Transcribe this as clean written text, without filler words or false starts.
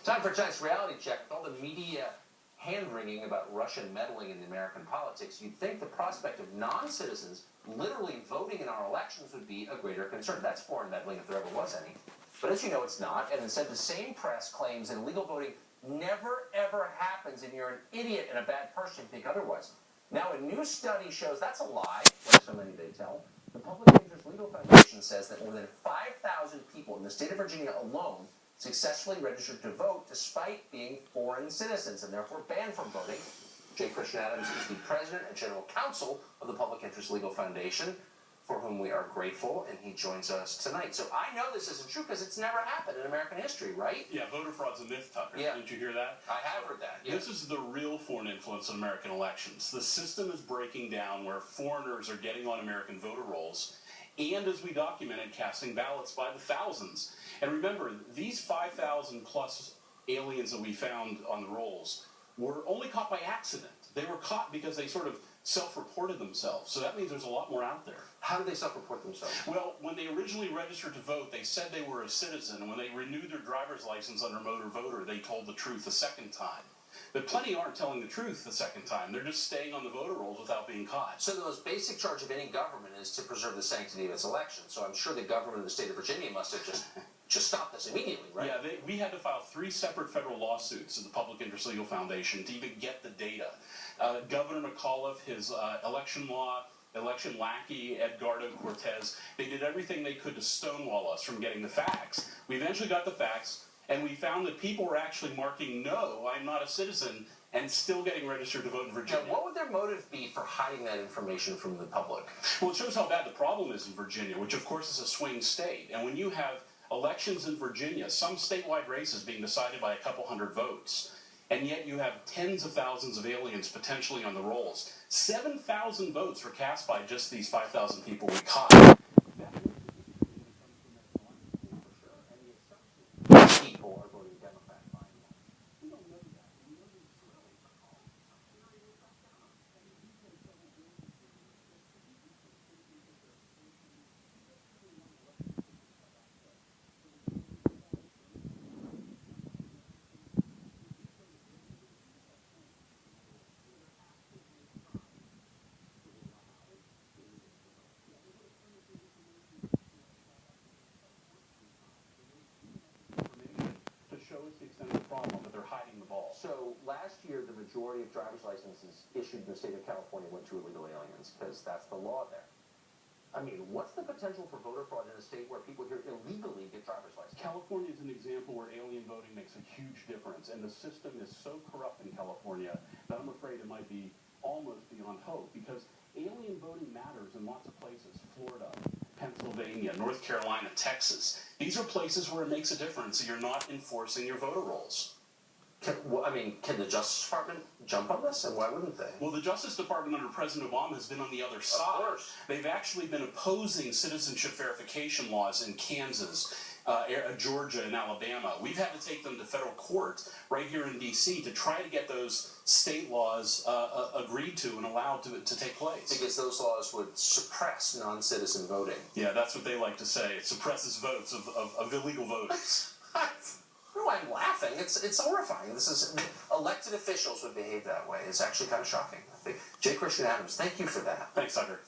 Time for tonight's reality check. With all the media hand-wringing about Russian meddling in American politics, you'd think the prospect of non-citizens literally voting in our elections would be a greater concern. That's foreign meddling if there ever was any. But as you know, it's not. And instead, the same press claims that illegal voting never, ever happens, and you're an idiot and a bad person if you think otherwise. Now, a new study shows that's a lie, like so many they tell. The Public Interest Legal Foundation says that more than 5,000 people in the state of Virginia alone successfully registered to vote despite being foreign citizens and therefore banned from voting. J. Christian Adams is the president and general counsel of the Public Interest Legal Foundation, for whom we are grateful, and he joins us tonight. So I know this isn't true because it's never happened in American history, right? Yeah, voter fraud's a myth, Tucker. Yeah. Didn't you hear that? I have heard that, yeah. This is the real foreign influence in American elections. The system is breaking down where foreigners are getting on American voter rolls, and as we documented, casting ballots by the thousands. And remember, these 5,000 plus aliens that we found on the rolls were only caught by accident. They were caught because they sort of self-reported themselves. So that means there's a lot more out there. How did they self-report themselves? Well, when they originally registered to vote, they said they were a citizen, and when they renewed their driver's license under motor voter, they told the truth a second time. But plenty aren't telling the truth the second time. They're just staying on the voter rolls without being caught. So the most basic charge of any government is to preserve the sanctity of its election. So I'm sure the government of the state of Virginia must have just stopped this immediately, right? Yeah, we had to file 3 separate federal lawsuits at the Public Interest Legal Foundation to even get the data. Governor McAuliffe, his election lackey, Edgardo Cortez, they did everything they could to stonewall us from getting the facts. We eventually got the facts, and we found that people were actually marking no, I'm not a citizen, and still getting registered to vote in Virginia. Now, what would their motive be for hiding that information from the public? Well, it shows how bad the problem is in Virginia, which of course is a swing state. And when you have elections in Virginia, some statewide races being decided by a couple hundred votes, and yet you have tens of thousands of aliens potentially on the rolls. 7,000 votes were cast by just these 5,000 people we caught. People are voting Democrat. We don't know that. We know it's really shows the extent of the problem, but they're hiding the ball. So last year, the majority of driver's licenses issued in the state of California went to illegal aliens because that's the law there. I mean, what's the potential for voter fraud in a state where people here illegally get driver's licenses? California is an example where alien voting makes a huge difference, and the system is so corrupt in California that I'm afraid it might be almost beyond hope, because alien voting matters in lots of places. Florida, Pennsylvania, North Carolina, Texas. These are places where it makes a difference, so you're not enforcing your voter rolls. Can the Justice Department jump on this, and why wouldn't they? Well, the Justice Department under President Obama has been on the other side. Of course. They've actually been opposing citizenship verification laws in Kansas, Georgia, and Alabama. We've had to take them to federal court right here in D.C. to try to get those state laws agreed to and allowed to take place. Because those laws would suppress non-citizen voting. Yeah, that's what they like to say. It suppresses votes of illegal voters. No, I'm laughing. It's horrifying. This is elected officials would behave that way. It's actually kind of shocking. I think. J. Christian Adams, thank you for that. Thanks, Tucker.